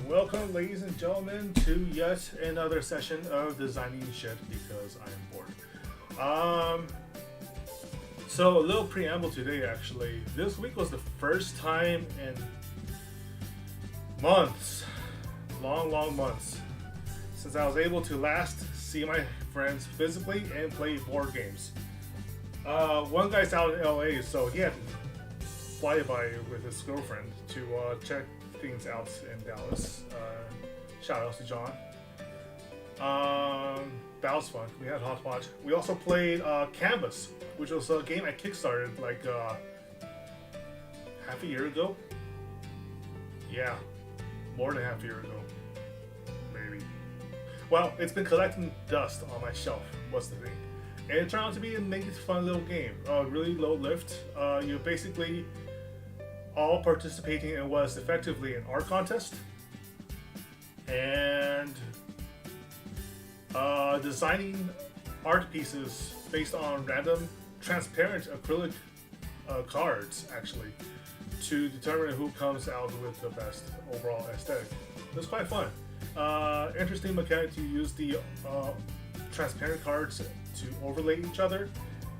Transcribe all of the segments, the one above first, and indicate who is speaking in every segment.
Speaker 1: Welcome, ladies and gentlemen, to yet another session of designing shit because I am bored. So a little preamble today, actually. This week was the first time in months, long months, since I was able to last see my friends physically and play board games. One guy's out in LA, so he had to fly by with his girlfriend to check things out in Dallas. Shout out to John. That was fun. We had Hotpot. We also played Canvas, which was a game I kickstarted like half a year ago. Yeah, more than half a year ago, maybe. Well, it's been collecting dust on my shelf. What's the thing? And it turned out to be a neat, fun little game. Really low lift. You basically all participating in what is effectively an art contest and designing art pieces based on random transparent acrylic cards, actually, to determine who comes out with the best overall aesthetic. It was quite fun. Interesting mechanic to use the transparent cards to overlay each other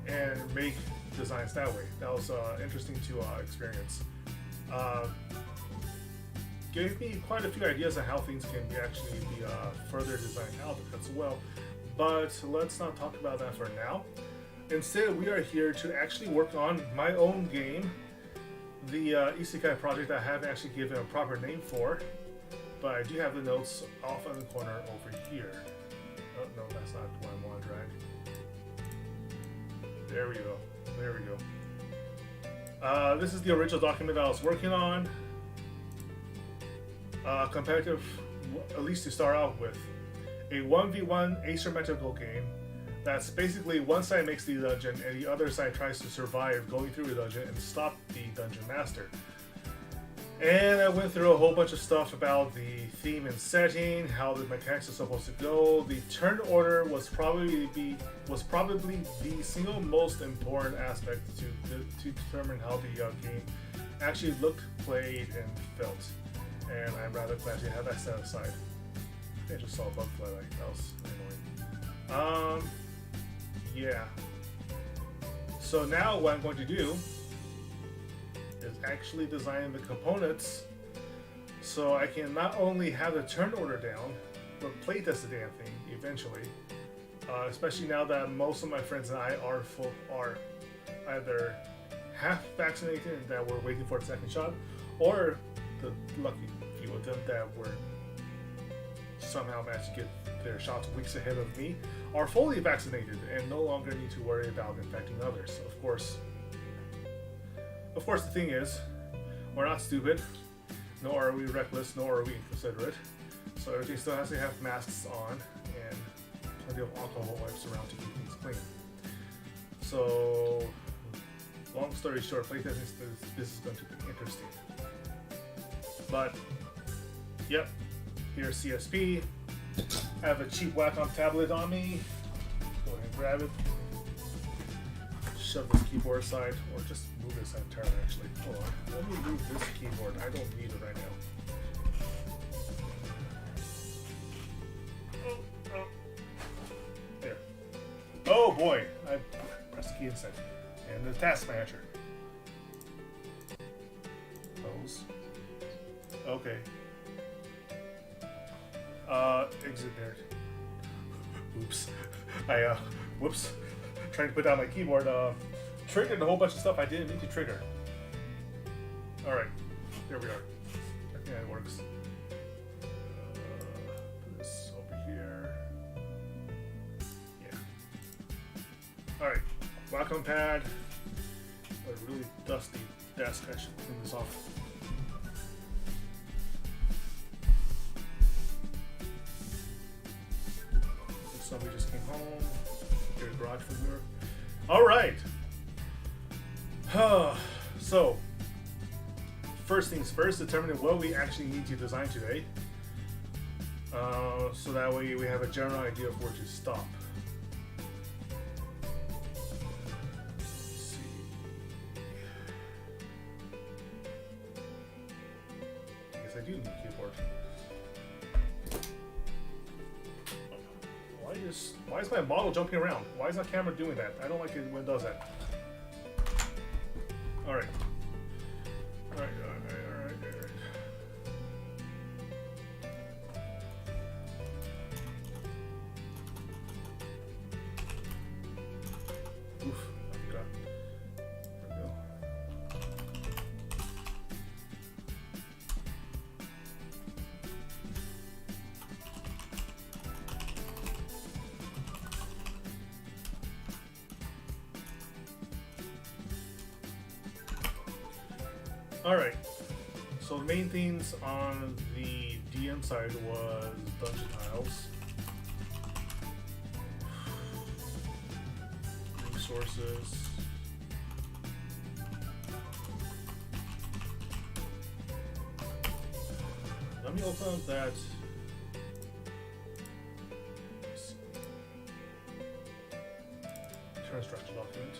Speaker 1: and make designs that way. That was interesting to experience. Gave me quite a few ideas on how things can be actually be further designed out as well. But let's not talk about that for now. Instead, we are here to actually work on my own game, the Isekai project I haven't actually given a proper name for, but I do have the notes off in the corner over here. Oh, no, that's not what I want to drag. There we go. There we go. This is the original document that I was working on. Competitive, at least to start out with, a 1v1 asymmetrical game that's basically one side makes the dungeon and the other side tries to survive going through the dungeon and stop the dungeon master. And I went through a whole bunch of stuff about the theme and setting, how the mechanics are supposed to go. The turn order was probably the single most important aspect to determine how the game actually looked, played, and felt. And I'm rather glad to have that set aside. I think I just saw a bug fly like that was annoying. Yeah. So now what I'm going to do is actually design the components so I can not only have the turn order down, but playtest the damn thing eventually. Especially now that most of my friends and I are either half vaccinated and that we're waiting for the second shot, or the lucky few of them that were somehow managed to get their shots weeks ahead of me are fully vaccinated and no longer need to worry about infecting others. Of course, the thing is, we're not stupid, nor are we reckless, nor are we inconsiderate. So everything still has to have masks on and plenty of alcohol wipes around to keep things clean. So, long story short, playtesting this is going to be interesting. But, yep, here's CSP. I have a cheap Wacom tablet on me. Go ahead and grab it. Shove this keyboard aside, or just move this entirely actually. Hold on. Let me move this keyboard. I don't need it right now. There. Oh boy! I pressed the key instead. And the task manager. Pose. Okay. Exit there. Oops. Whoops. Trying to put down my keyboard, triggered a whole bunch of stuff I didn't need to trigger. Alright, here we are. I think that works. Put this over here. Yeah. Alright, Wacom pad. A really dusty desk. I should clean this off. Somebody just came home. Here's the garage from here. All right. So, first things first, determining what we actually need to design today. So that way we have a general idea of where to stop. Let's see. I guess I do need a keyboard. Why is my model jumping around? Why is my camera doing that? I don't like it when it does that. Alright. Alright. Oof. There we go. Alright, so the main things on the DM side was dungeon tiles, resources, let me open up that turn structure document.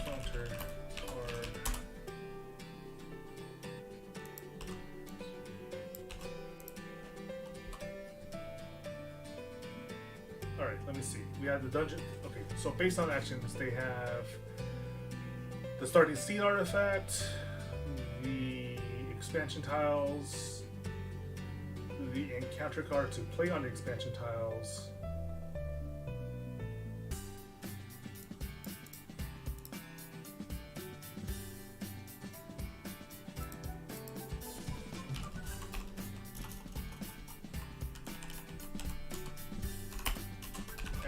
Speaker 1: Counter card. Alright, let me see. We have the dungeon. Okay, so based on actions, they have the starting scene artifact, the expansion tiles, the encounter card to play on the expansion tiles,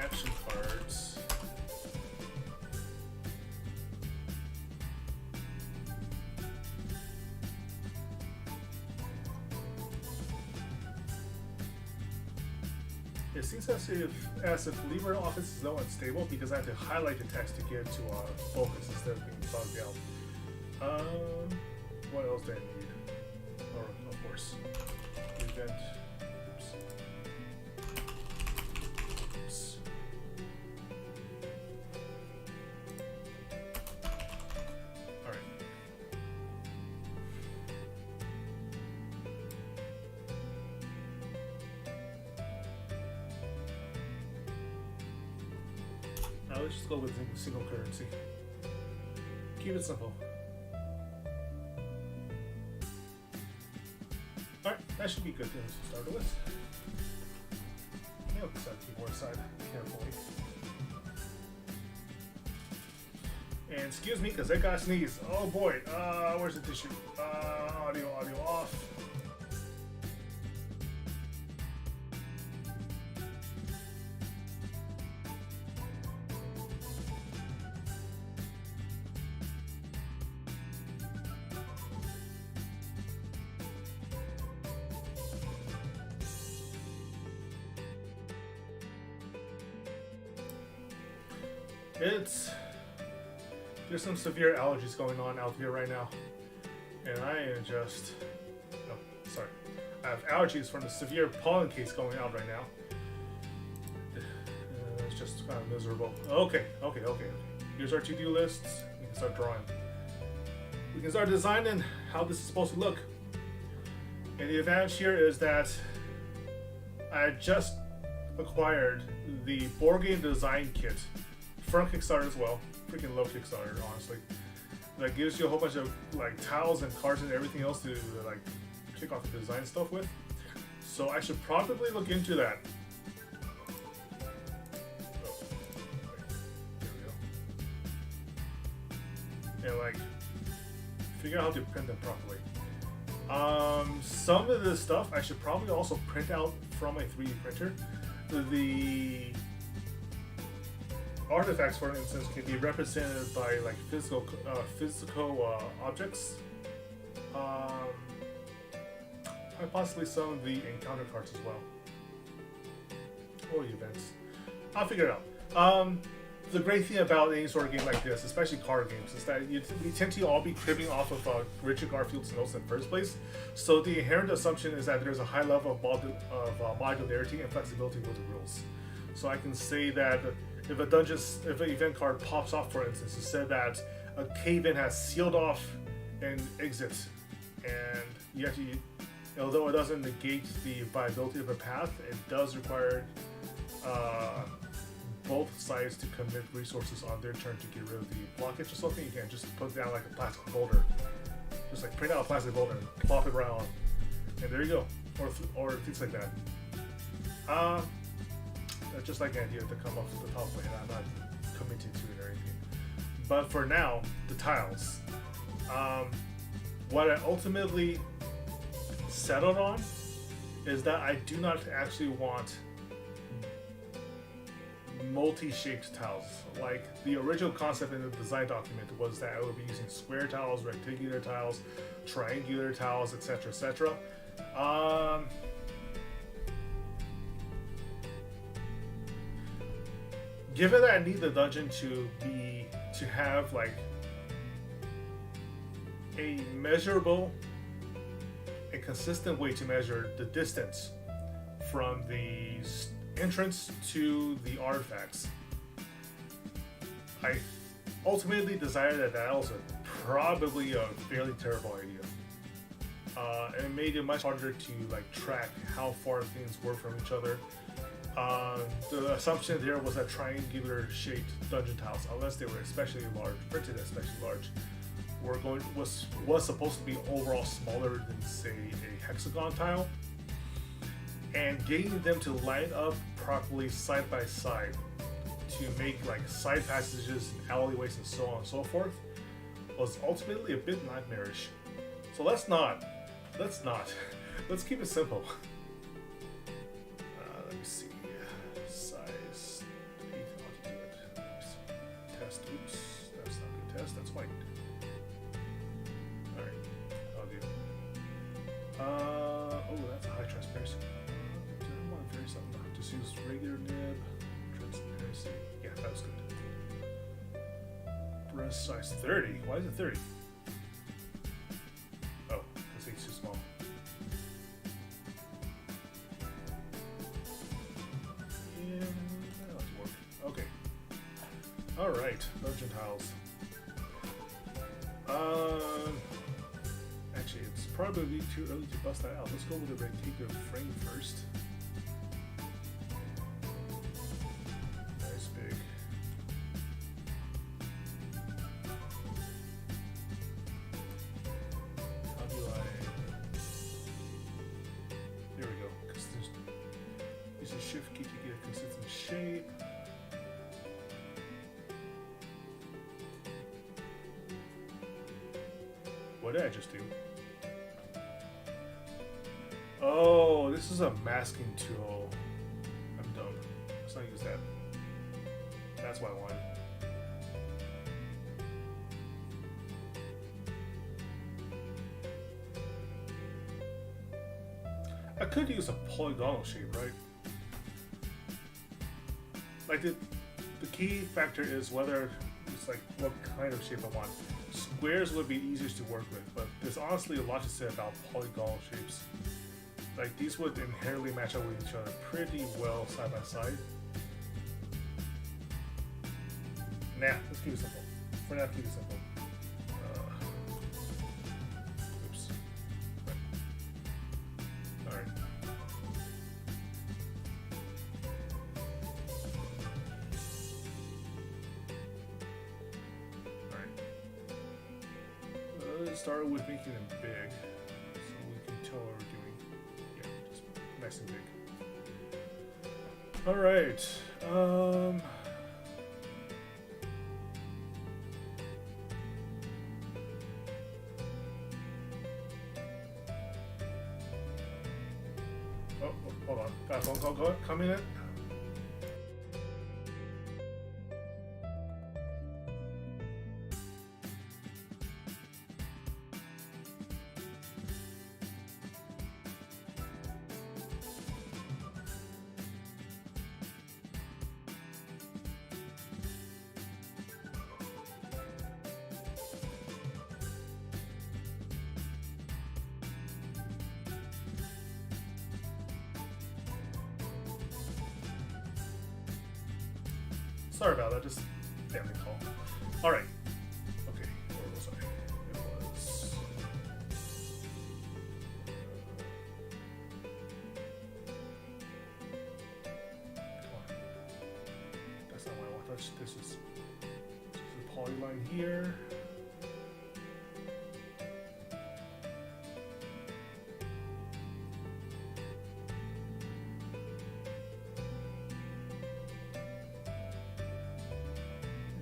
Speaker 1: action cards, it seems as if LibreOffice is low unstable because I have to highlight the text to get to focus instead of being bugged out. What else do I need? Or of course, event. Oops. All right. Now let's just go with single currency. Keep it simple. Alright, that should be good to start with. Let me look at the keyboard side carefully. And excuse me, because I got a sneeze. Oh boy, where's the tissue? Audio off. There's some severe allergies going on out here right now, and I am just, I have allergies from the severe pollen case going out right now. It's just kind of miserable. Okay. Here's our to-do lists. We can start drawing. We can start designing how this is supposed to look. And the advantage here is that I just acquired the Boardgame design kit from Kickstarter as well. Freaking love Kickstarter, honestly. That gives you a whole bunch of like tiles and cards and everything else to like kick off the design stuff with. So I should probably look into that. Oh, there we go. And like figure out how to print them properly. Some of this stuff I should probably also print out from a 3D printer. The artifacts, for instance, can be represented by like physical objects. And possibly some of the encounter cards as well, or events. I'll figure it out. The great thing about any sort of game like this, especially card games, is that we tend to all be cribbing off of Richard Garfield's notes in the first place. So the inherent assumption is that there's a high level of modularity and flexibility with the rules. So I can say that if an event card pops off, for instance, it said that a cave-in has sealed off an exit, and you have to, although it doesn't negate the viability of a path, it does require both sides to commit resources on their turn to get rid of the blockage or something. You can just put down like a plastic boulder, just like print out a plastic boulder and plop it around, and there you go, or things like that. That's just like an idea to come off the top of my head. I'm not committed to it or anything. But for now, the tiles. What I ultimately settled on is that I do not actually want multi-shaped tiles. Like the original concept in the design document was that I would be using square tiles, rectangular tiles, triangular tiles, etc., etc. Given that I need the dungeon to have like a measurable and consistent way to measure the distance from the entrance to the artifacts, I ultimately decided that was probably a fairly terrible idea. And it made it much harder to like track how far things were from each other. The assumption there was that triangular shaped dungeon tiles, unless they were especially large, printed especially large, was supposed to be overall smaller than, say, a hexagon tile. And getting them to line up properly side by side to make like side passages and alleyways and so on and so forth was ultimately a bit nightmarish. So let's keep it simple. Let me see. Size. How to do it. Test. Oops. That's not a good test. That's white. Alright. I'll do. Oh, that's a high transparency. Do I want to vary something? Just use regular nib. Transparency. Yeah, that was good. Breast size 30. Why is it 30? Oh, because it's too small. Yeah, that ought to work. Okay. Alright, dungeon tiles. Actually, it's probably too early to bust that out. Let's go with the rectangular frame first. Nice big. How do there we go. Use a shift key to get a consistent shape. What did I just do? Oh, this is a masking tool. I'm dumb. Let's not use that. That's what I wanted. I could use a polygonal shape, right? Like the key factor is whether it's like what kind of shape I want. Squares would be easiest to work with, but there's honestly a lot to say about polygonal shapes. Like these would inherently match up with each other pretty well side by side. Nah, let's keep it simple. For now, keep it simple. Oops. Right. Alright. Let's start with making them big, so we can tell our nice and big. All right. Oh, hold on. Got a phone call coming in. Sorry about that, just family call. All right. Okay, where was I? It was. Come on. That's not what I want to touch. This is the polyline here.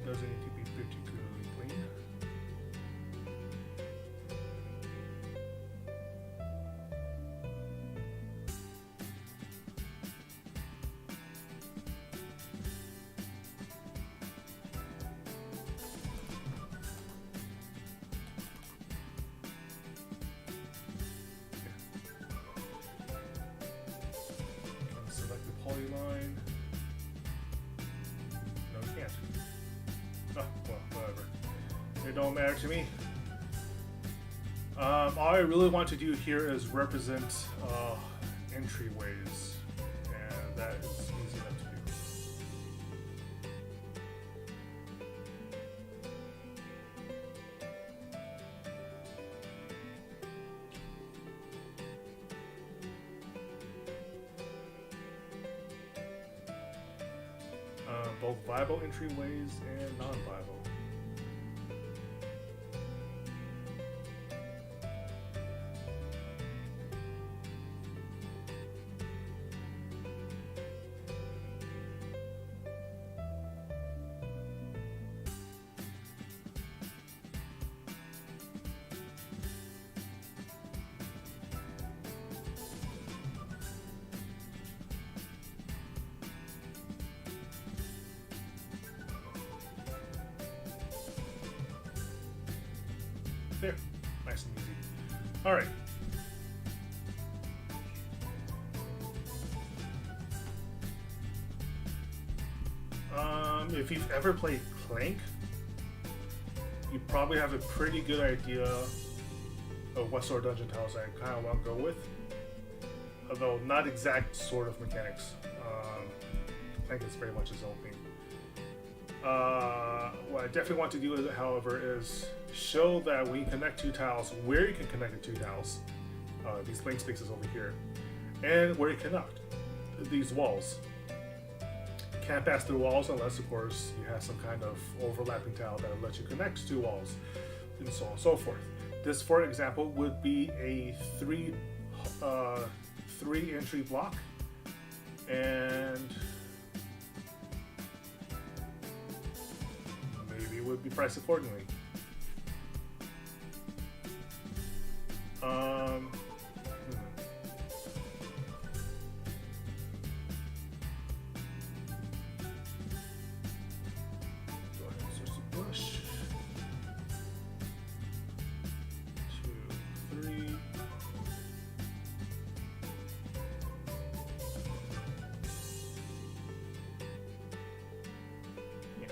Speaker 1: Doesn't need to be particularly clean. Can select the polyline. No, you can't. Oh, well, whatever. It don't matter to me. All I really want to do here is represent entryways, and that is easy enough to do. Both viable entryways and non-viable. There, nice and easy. All right. If you've ever played Clank, you probably have a pretty good idea of what sort of dungeon tiles I kind of want to go with. Although not exact sort of mechanics. Clank is very much its own thing. What I definitely want to do, however, is show that when you connect two tiles, where you can connect the two tiles, these blank spaces over here, and where you connect these walls. Can't pass through walls unless, of course, you have some kind of overlapping tile that will let you connect two walls, and so on and so forth. This, for example, would be a three entry block, and maybe it would be priced accordingly. Go ahead and switch the brush. 2, 3. Yeah.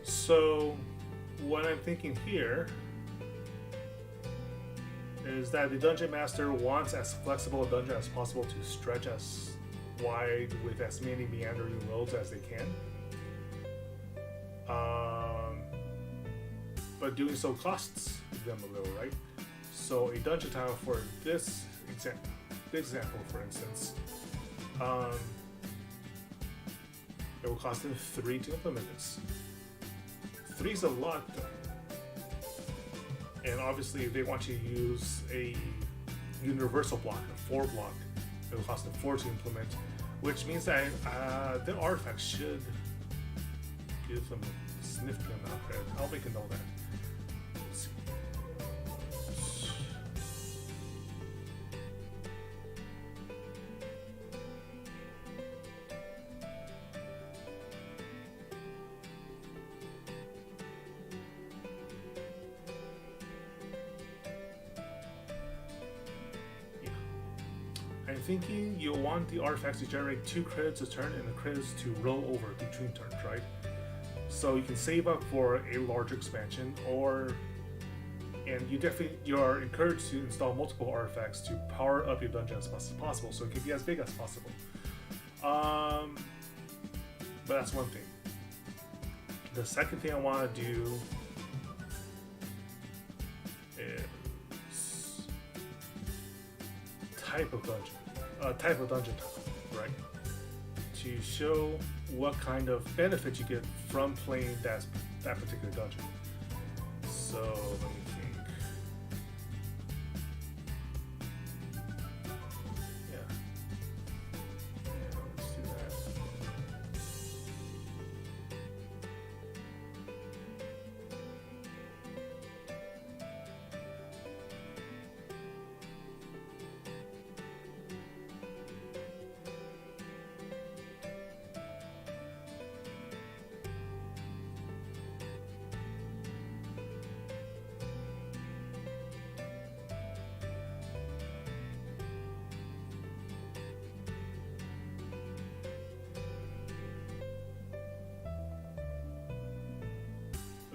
Speaker 1: So what I'm thinking here is that the Dungeon Master wants as flexible a dungeon as possible to stretch as wide with as many meandering roads as they can. But doing so costs them a little, right? So a dungeon tile for this example, for instance, It will cost them 3 to implement this. 3 is a lot, though. And obviously, if they want you to use a universal block, a 4 block, it will cost them 4 to implement, which means that the artifact should give them a significant amount of credit. I'll make a note of that. Let's see. I'm thinking you'll want the artifacts to generate 2 credits a turn and the credits to roll over between turns, right? So you can save up for a larger expansion, and you're encouraged to install multiple artifacts to power up your dungeon as much as possible, so it can be as big as possible. But that's one thing. The second thing I want to do is type of dungeon type, right? To show what kind of benefit you get from playing that particular dungeon. So let me think. Yeah, let's do that.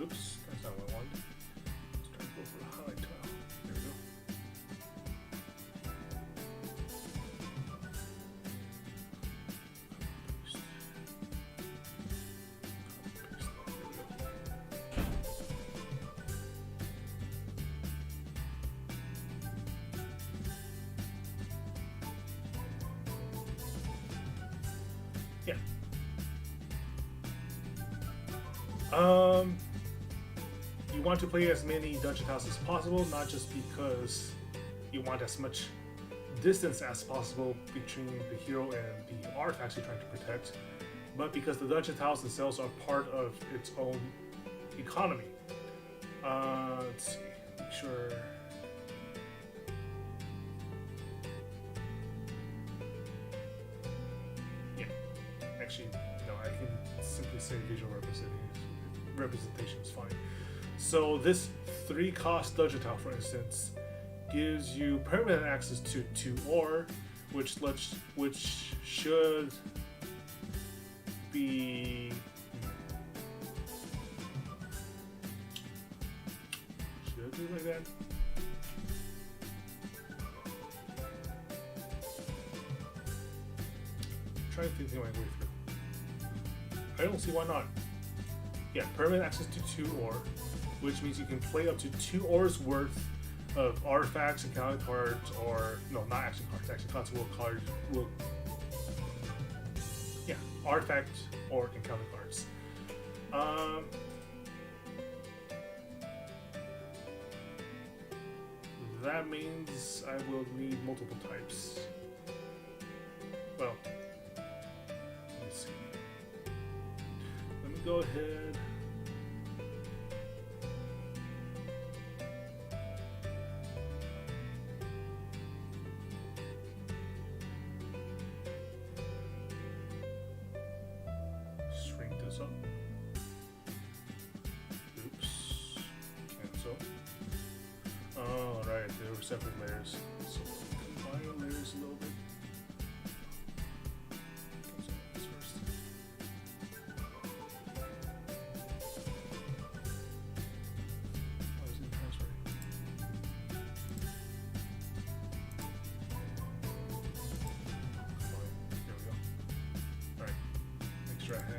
Speaker 1: Oops, that's not what I wanted. Let's try to go for the highlight tile. There we go. Yeah. You want to play as many dungeon tiles as possible, not just because you want as much distance as possible between the hero and the artifacts you're trying to protect, but because the dungeon tiles themselves are part of its own economy. Let's see, make sure. Yeah, actually, no, I can simply say visual representation is fine. So this 3-cost dungeon tile, for instance, gives you permanent access to 2 ore, which should be should I do it like that? Try to think my way through. I don't see why not. Yeah, permanent access to 2 ore, which means you can play up to 2 ores worth of artifacts, encounter cards, or no, not action cards. Action cards will artifact or encounter cards. That means I will need multiple types. Well, let me see. Let me go ahead. Up. Oops. Cancel. Oh, right. There were separate layers. So combine layers a little bit. Cancel this first. Oh, isn't transferring? Come on. There we go. Alright. Make sure I have.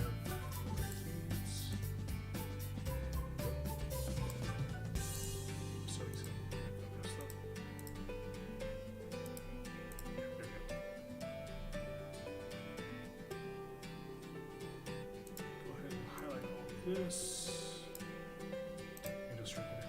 Speaker 1: this and just rip it out.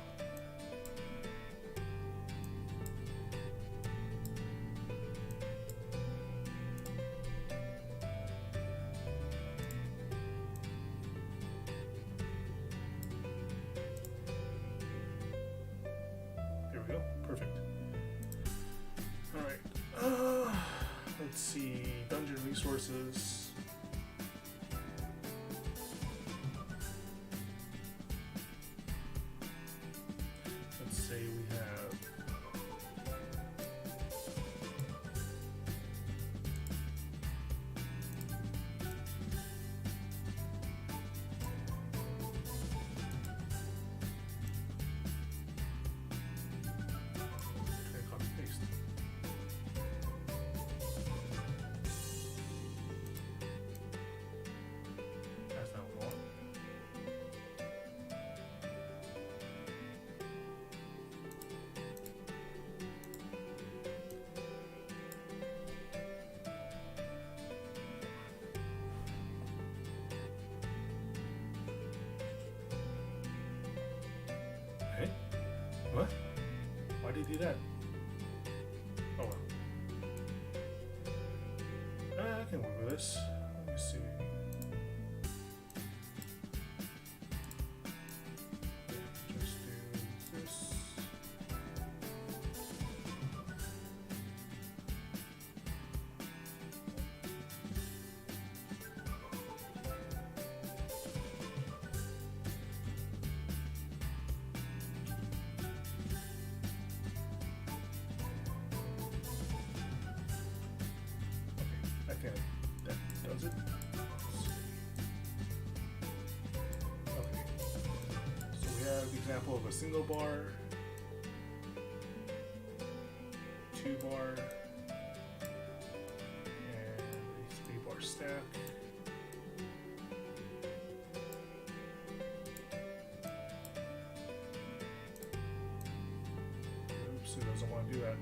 Speaker 1: There we go. Perfect. All right. Let's see. Dungeon resources. Let's say we have try to copy paste. That's not what we want. Hey? What? Why did he do that? Oh well. I can work with this. Let me see. Just do this. I think that does it. Okay. So we have the example of a single bar, 2 bar, and a 3 bar stack. Oops, it doesn't want to do that.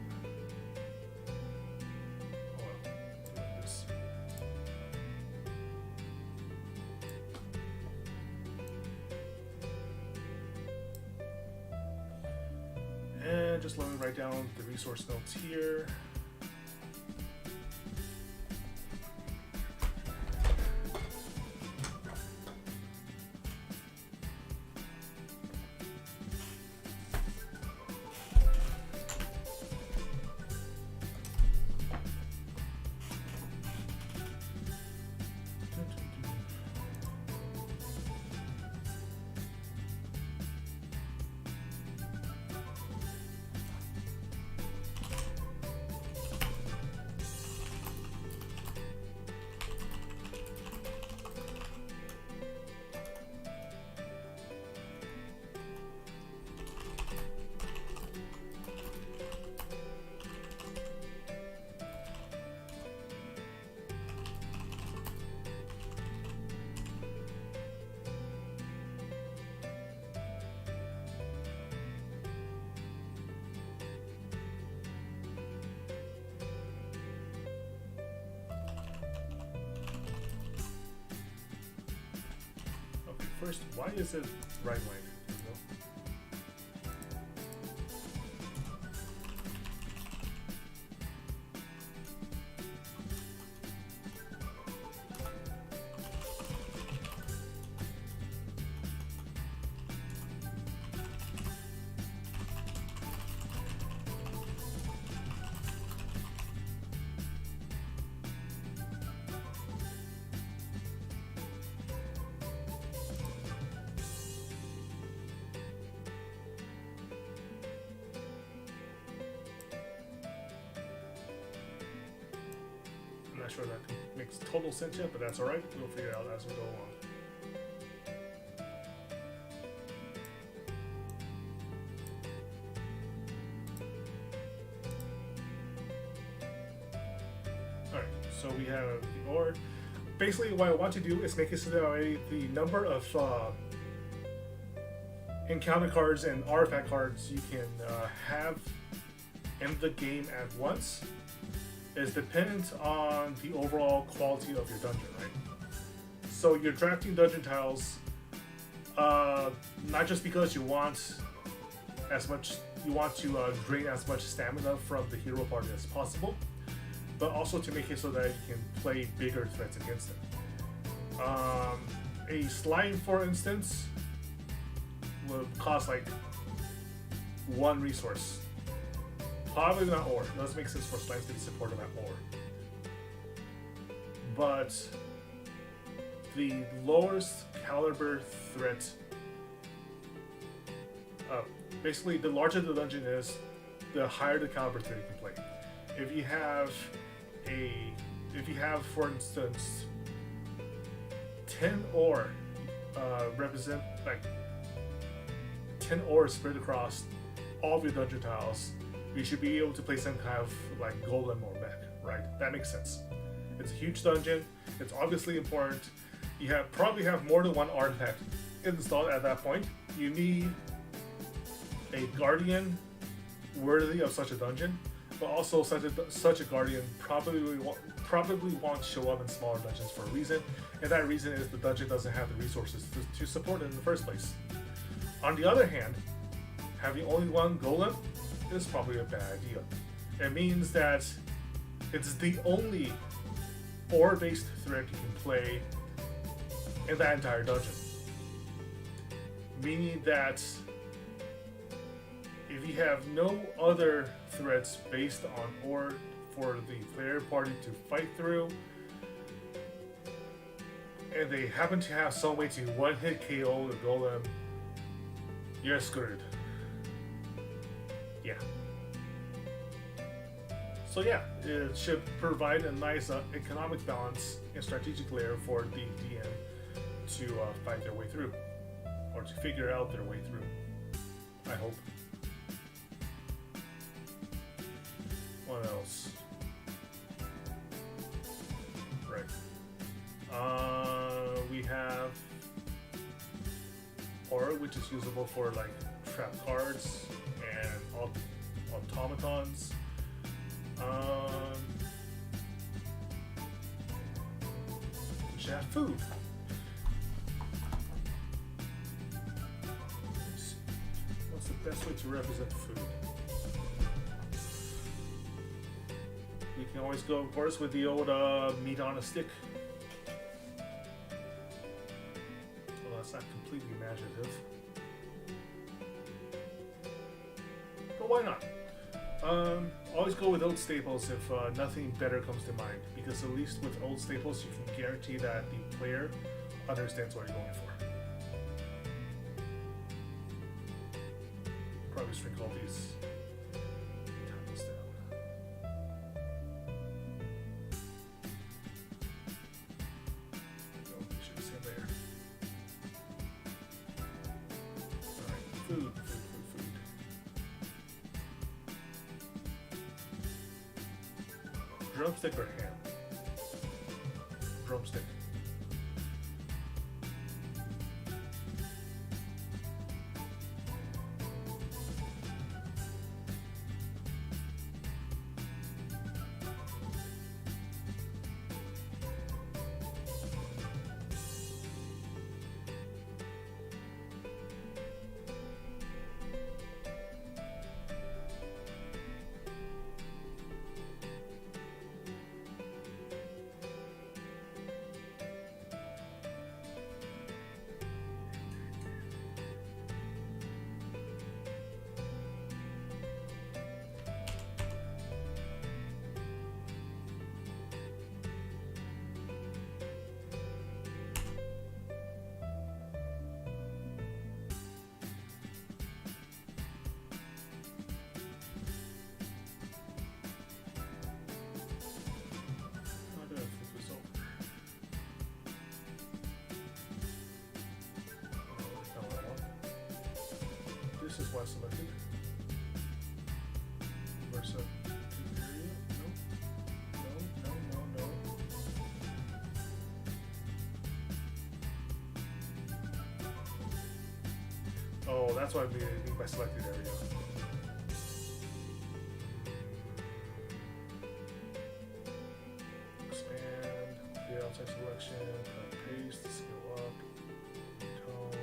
Speaker 1: Oh well, do it like this. And just let me write down the resource notes here. First, why is it right way? I'm not sure that makes total sense yet, but that's alright. We'll figure it out as we go along. Alright, so we have the ore. Basically, what I want to do is make it so that the number of encounter cards and artifact cards you can have in the game at once is dependent on the overall quality of your dungeon, right? So you're drafting dungeon tiles Not just because you want to drain as much stamina from the hero party as possible, but also to make it so that you can play bigger threats against them. A slime, for instance, will cost like 1 resource. Probably not ore. It does make sense for slimes to be supported by ore. But the lowest caliber threat, basically the larger the dungeon is, the higher the caliber threat you can play. If you have, for instance, 10 ore, represent like 10 ore spread across all of your dungeon tiles, you should be able to play some kind of like golem or mech, right? That makes sense. It's a huge dungeon. It's obviously important. You probably have more than one artifact installed at that point. You need a guardian worthy of such a dungeon, but also such a guardian probably won't show up in smaller dungeons for a reason, and that reason is the dungeon doesn't have the resources to support it in the first place. On the other hand, having only one golem is probably a bad idea. It means that it's the only ore-based threat you can play in that entire dungeon. Meaning that if you have no other threats based on ore for the player party to fight through, and they happen to have some way to one-hit KO the golem, you're screwed. Yeah. So yeah, it should provide a nice economic balance and strategic layer for the DM to fight their way through, or to figure out their way through. I hope. What else? Right. We have Aura, which is usable for like trap cards and automatons. We should have food. Let's see. What's the best way to represent food? We can always go, of course, with the old meat on a stick. Well, that's not completely imaginative. But why not? Always go with old staples if nothing better comes to mind, because at least with old staples you can guarantee that the player understands what you're going for. Probably shrink all these tables down. Oh, we should have seen there. Alright, food. Drumstick or ham? Drumstick. This is why I selected. Versa. No. Oh, that's what I mean by selected area. Expand the outside selection, paste, scale up, tone.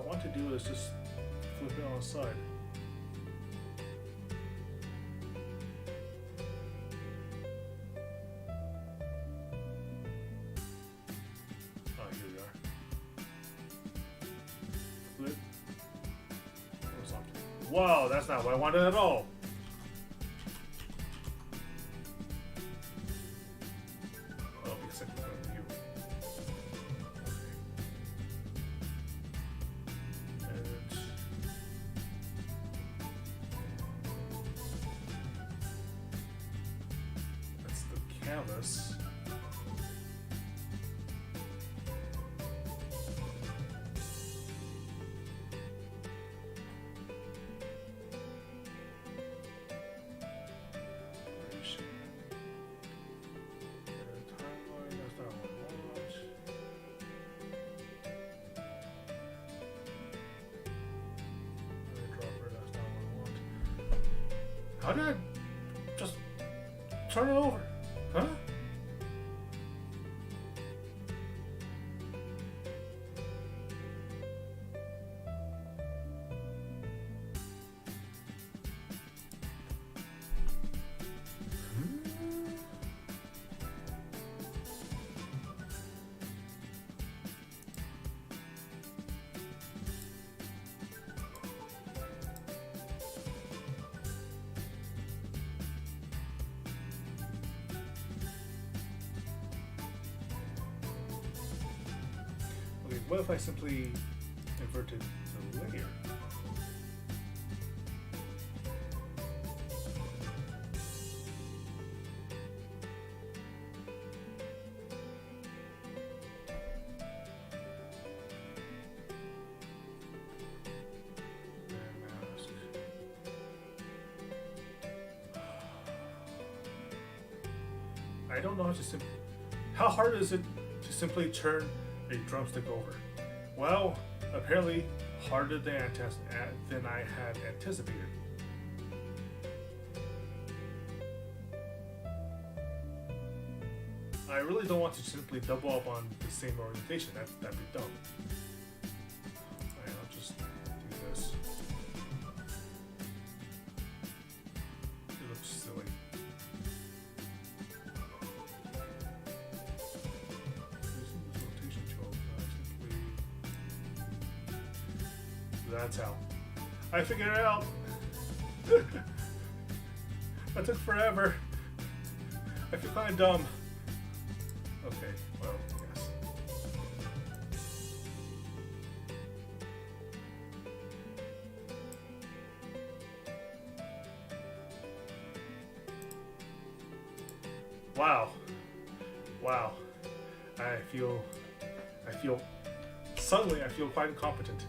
Speaker 1: I want to do is just flip it on the side. Oh, here we are. Flip. Wow, that's not what I wanted at all. Oh, because I can put it here. Okay. And that's the canvas. How did I just turn it over? Huh? What if I simply inverted the layer? I don't know how to how hard is it to simply turn a drumstick over? Well, apparently harder than I had anticipated. I really don't want to simply double up on the same orientation. That'd be dumb. Alright, I'll just do this. It looks silly. That's how. I figured it out. That took forever. I feel kind of dumb. Okay, well, yes. Wow. Wow. I feel, suddenly I feel quite incompetent.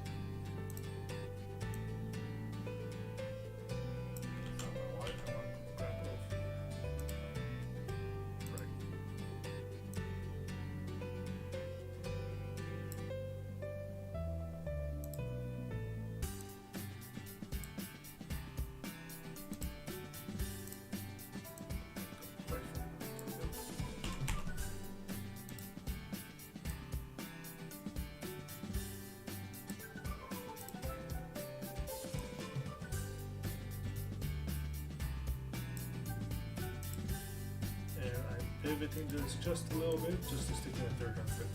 Speaker 1: Pivoting this just a little bit, just to stick in a third and fifth.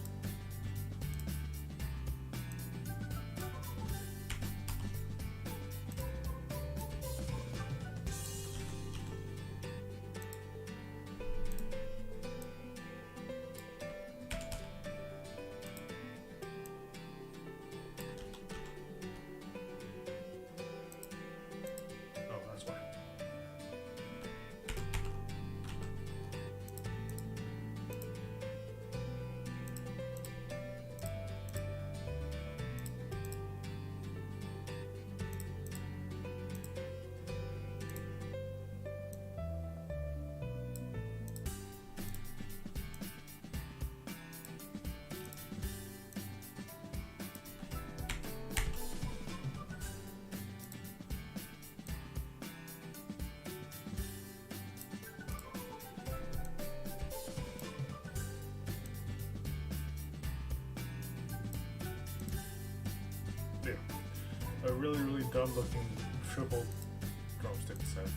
Speaker 1: a really, really dumb looking triple drumstick set.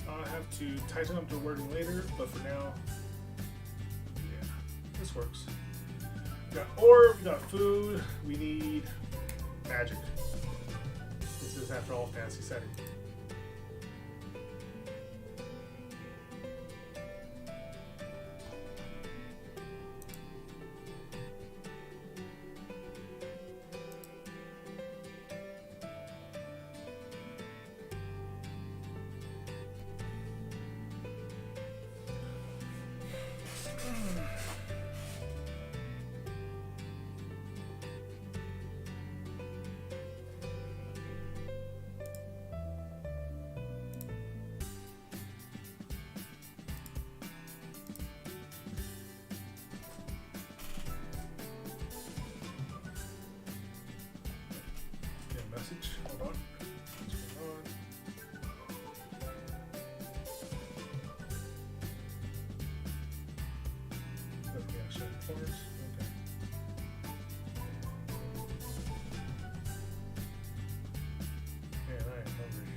Speaker 1: I have to tighten up the wording later, but for now, yeah, this works. We got ore, we got food, we need magic. This is, after all, fantasy setting. Message. Hold on. What's going on? Okay, actually, forms. Okay. Man, I am hungry.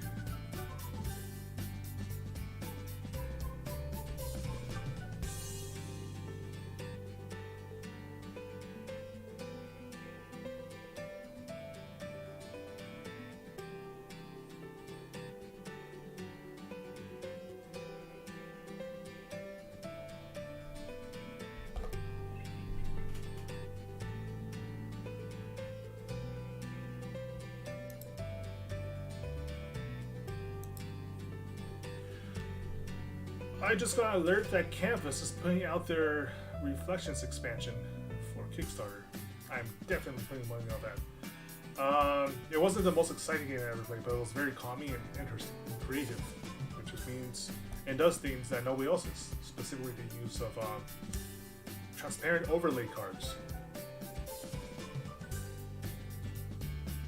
Speaker 1: I just got an alert that Canvas is putting out their Reflections expansion for Kickstarter. I'm definitely putting money on that. It wasn't the most exciting game I ever played, but it was very calming and interesting and creative, which just means and does things that nobody else is, specifically the use of transparent overlay cards.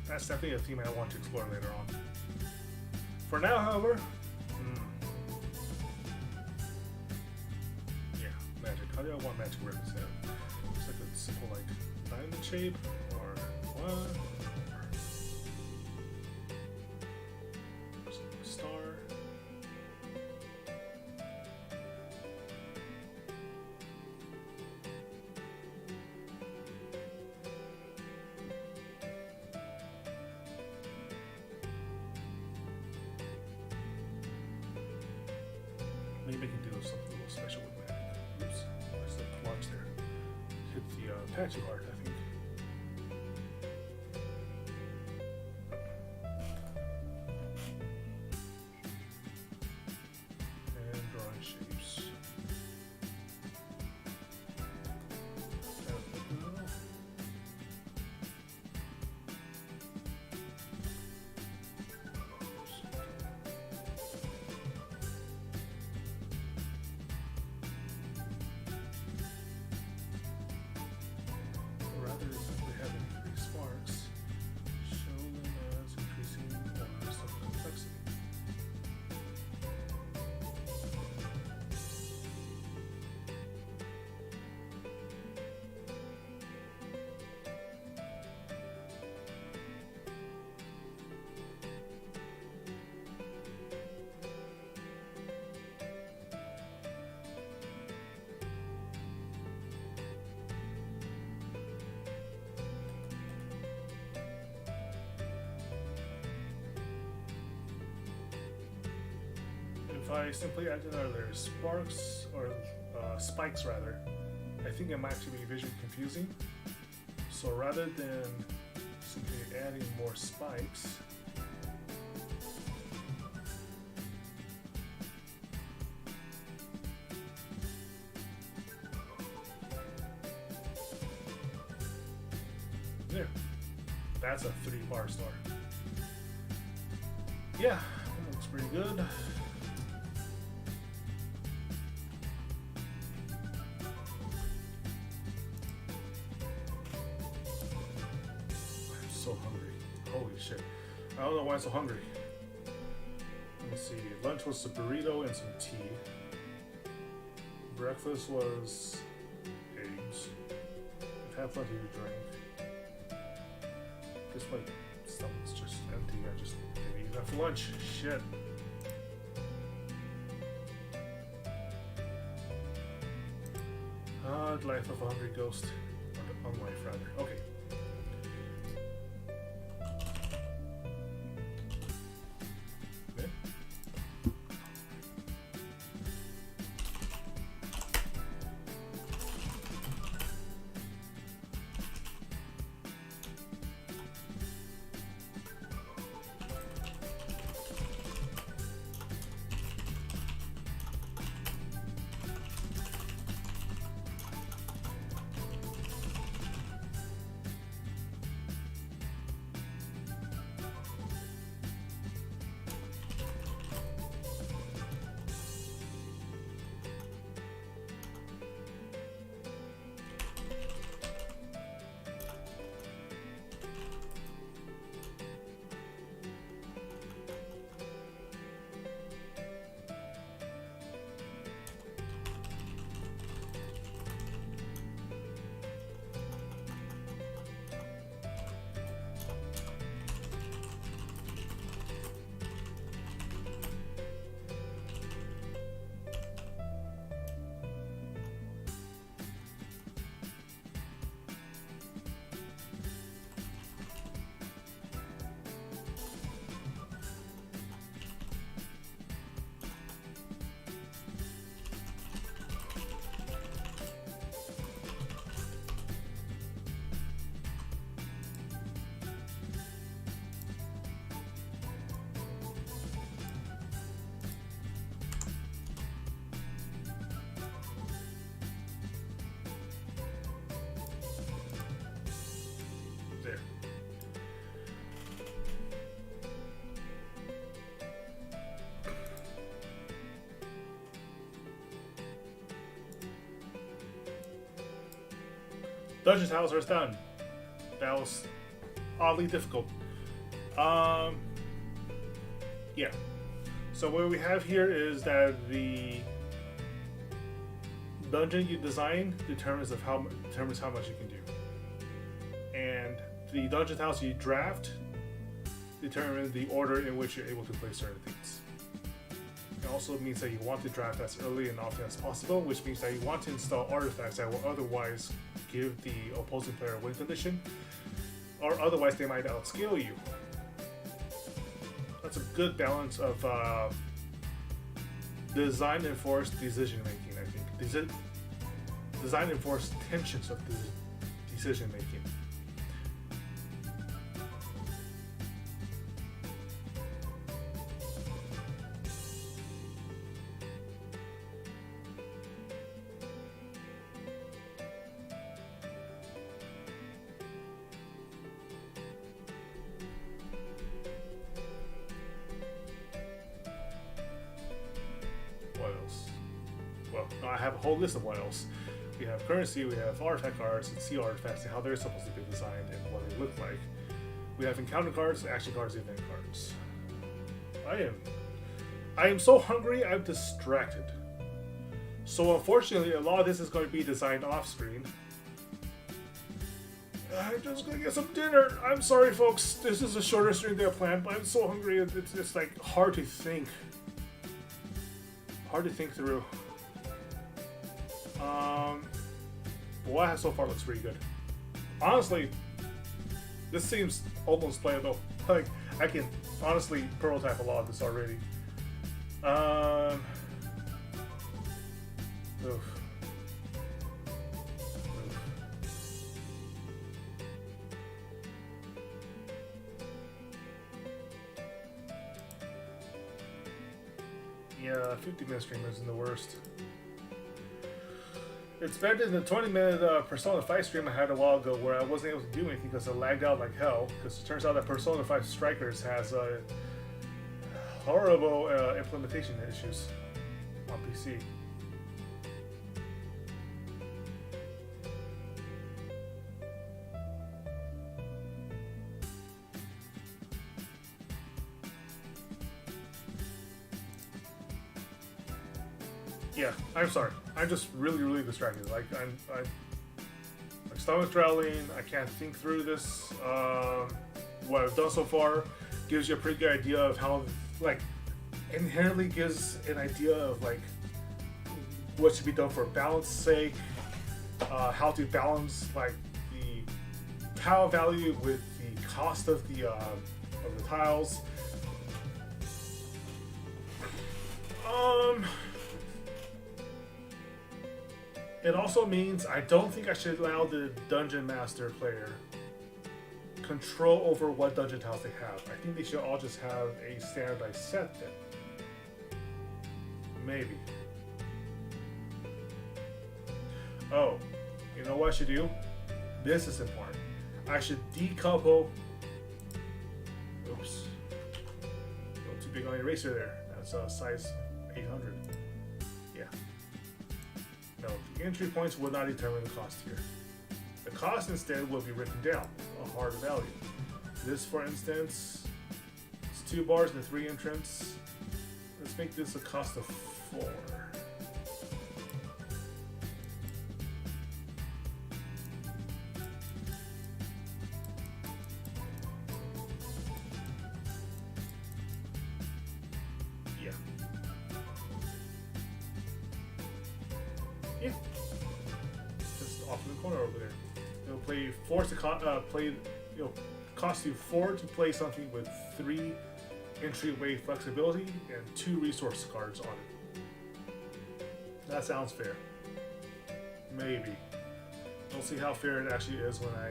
Speaker 1: That's definitely a theme I want to explore later on. For now, however, how do I want magic represented? Looks like a simple, like, diamond shape, or what? Or a star. Maybe I can do something a little special with magic. Oops. Watch there. Hit the patchy art, I think. And drawing shapes. I simply add another sparks or spikes rather, I think it might actually be visually confusing. So rather than simply adding more spikes, there, that's a 3-bar star. Yeah, that looks pretty good. I'm so hungry. Holy shit. I don't know why I'm so hungry. Let me see. Lunch was a burrito and some tea. Breakfast was eggs. I've had plenty to drink. Guess my stomach's just empty. I just didn't eat enough for lunch. Shit. Life of a hungry ghost. Or unlife, rather. Okay. Okay. There. Dungeon tiles are done. That was oddly difficult. Yeah. So what we have here is that the dungeon you design determines how much you can do, and the dungeon tiles you draft determine the order in which you're able to play certain things. It also means that you want to draft as early and often as possible, which means that you want to install artifacts that will otherwise give the opposing player a win condition, or otherwise they might outscale you. That's a good balance of design-enforced decision-making, I think. Design-enforced tensions of decision-making. Well, I have a whole list of what else. We have currency, we have artifact cards, and sea artifacts, and how they're supposed to be designed and what they look like. We have encounter cards, action cards, event cards. I am so hungry, I'm distracted. So unfortunately, a lot of this is going to be designed off screen. I'm just gonna get some dinner. I'm sorry, folks. This is a shorter stream than I planned, but I'm so hungry. It's like hard to think. Hard to think through. What I have so far looks pretty good. Honestly, this seems almost playable. Like, I can honestly prototype a lot of this already. Um. Oof. Yeah, 50-minute stream isn't the worst. It's better than the 20-minute Persona 5 stream I had a while ago where I wasn't able to do anything because it lagged out like hell. Because it turns out that Persona 5 Strikers has horrible implementation issues on PC. Yeah, I'm sorry. I'm just really distracted. Like my stomach's growling. I can't think through this. What I've done so far gives you a pretty good idea of how, like, inherently gives an idea of like what should be done for balance sake. How to balance like the tile value with the cost of the tiles. It also means I don't think I should allow the Dungeon Master player control over what dungeon tiles they have. I think they should all just have a standardized set then. Maybe. Oh, you know what I should do? This is important. I should decouple. Oops. A little too big on the eraser there. That's size 800. Yeah. No, the entry points will not determine the cost here. The cost instead will be written down, a hard value. This, for instance, it's 2 bars and 3 entrants. Let's make this a cost of 4. Yeah. Just off in the corner over there. It'll play 4 to cost you 4 to play something with 3 entryway flexibility and 2 resource cards on it. That sounds fair. Maybe. We'll see how fair it actually is when I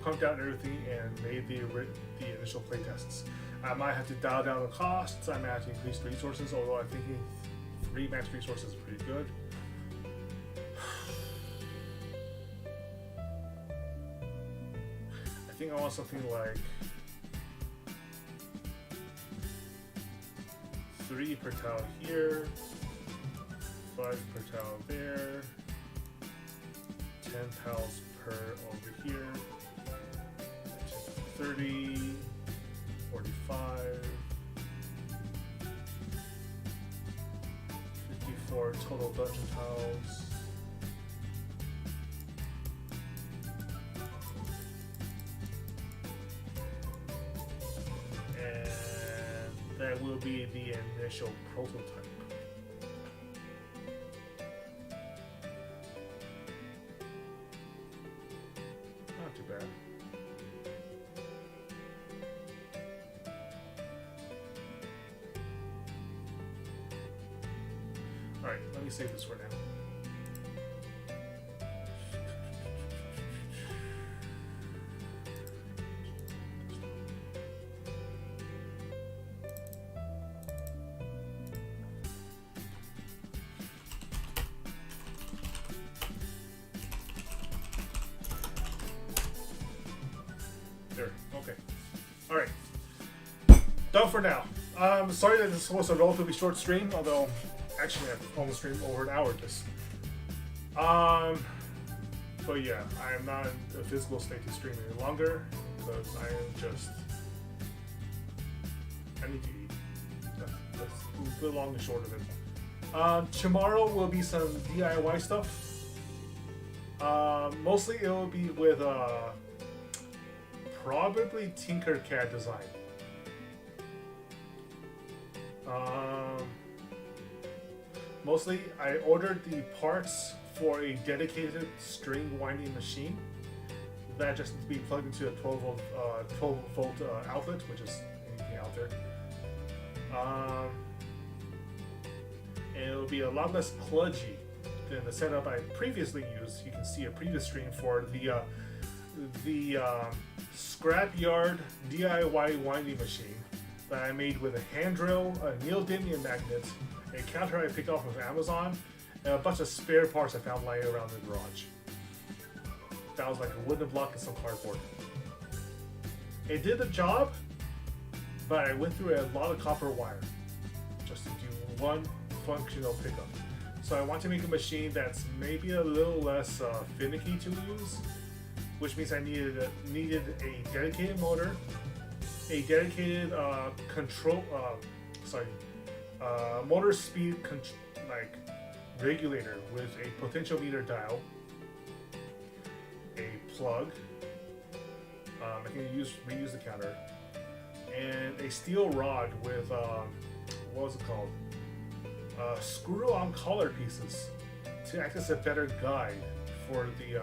Speaker 1: pumped out everything and made the initial playtests. I might have to dial down the costs. I might have to increase the resources, although I'm thinking 3 max resources is pretty good. I think I want something like 3 per tile here, 5 per tile there, 10 tiles per over here, 30, 45, 54 total dungeon tiles. That will be the initial prototype. Not too bad. Alright, let me save this for now. Okay. Alright. Done for now. Sorry that this was a relatively short stream, although actually I've almost streamed over an hour just. But yeah, I am not in a physical state to stream any longer because I am just. I need to eat. That's the long and short of it. Tomorrow will be some DIY stuff. Mostly it will be with probably TinkerCAD design. Mostly I ordered the parts for a dedicated string winding machine that just needs to be plugged into a 12 volt outlet, which is anything out there. and it will be a lot less kludgy than the setup I previously used. You can see a previous stream for the scrapyard DIY winding machine that I made with a hand drill, a neodymium magnet, a counter I picked off of Amazon, and a bunch of spare parts I found lying around the garage. That was like a wooden block and some cardboard. It did the job, but I went through a lot of copper wire just to do one functional pickup. So I want to make a machine that's maybe a little less finicky to use, which means I needed a dedicated motor, a dedicated motor speed regulator with a potentiometer dial, a plug. I can reuse the counter, and a steel rod with what was it called? Screw-on collar pieces to act as a better guide for the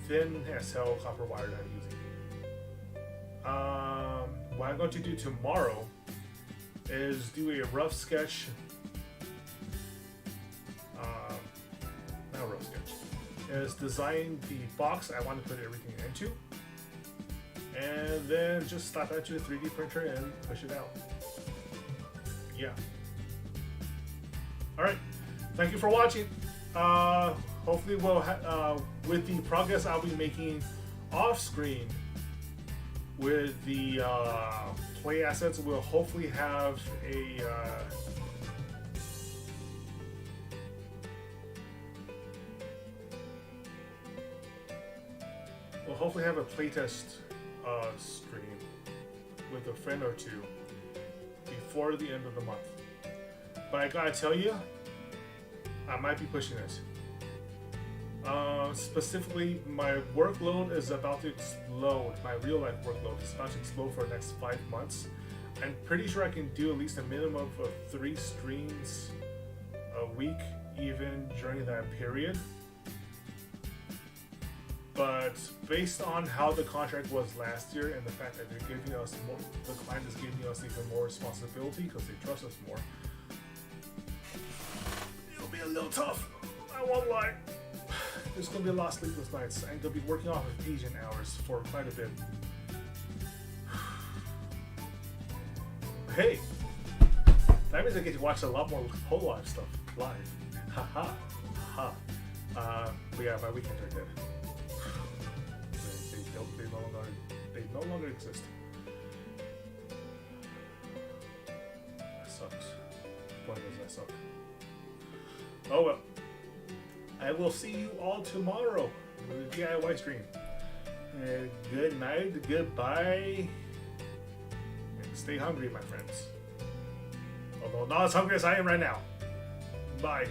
Speaker 1: thin as hell copper wire that I'm using. What I'm going to do tomorrow is do a rough sketch. Not rough sketch. Is design the box I want to put everything into, and then just slap that to a 3D printer and push it out. Yeah. Alright, thank you for watching. Hopefully we'll with the progress I'll be making off screen with the play assets, we'll hopefully have a playtest stream with a friend or two before the end of the month. But I gotta tell you, I might be pushing it. Specifically, my workload is about to explode. My real life workload is about to explode for the next 5 months. I'm pretty sure I can do at least a minimum of 3 streams a week, even during that period. But based on how the contract was last year and the fact that they're giving us more, the client is giving us even more responsibility because they trust us more, it'll be a little tough. I won't lie. There's going to be a lot of sleepless nights. I'm going to be working off of Asian hours for quite a bit. Hey, that means I get to watch a lot more whole life stuff live. Haha, haha. But yeah, my weekends are dead. They no longer exist. That sucks. Boy, does that suck. Oh well. I will see you all tomorrow with the DIY stream. Good night, goodbye, and stay hungry, my friends. Although not as hungry as I am right now. Bye.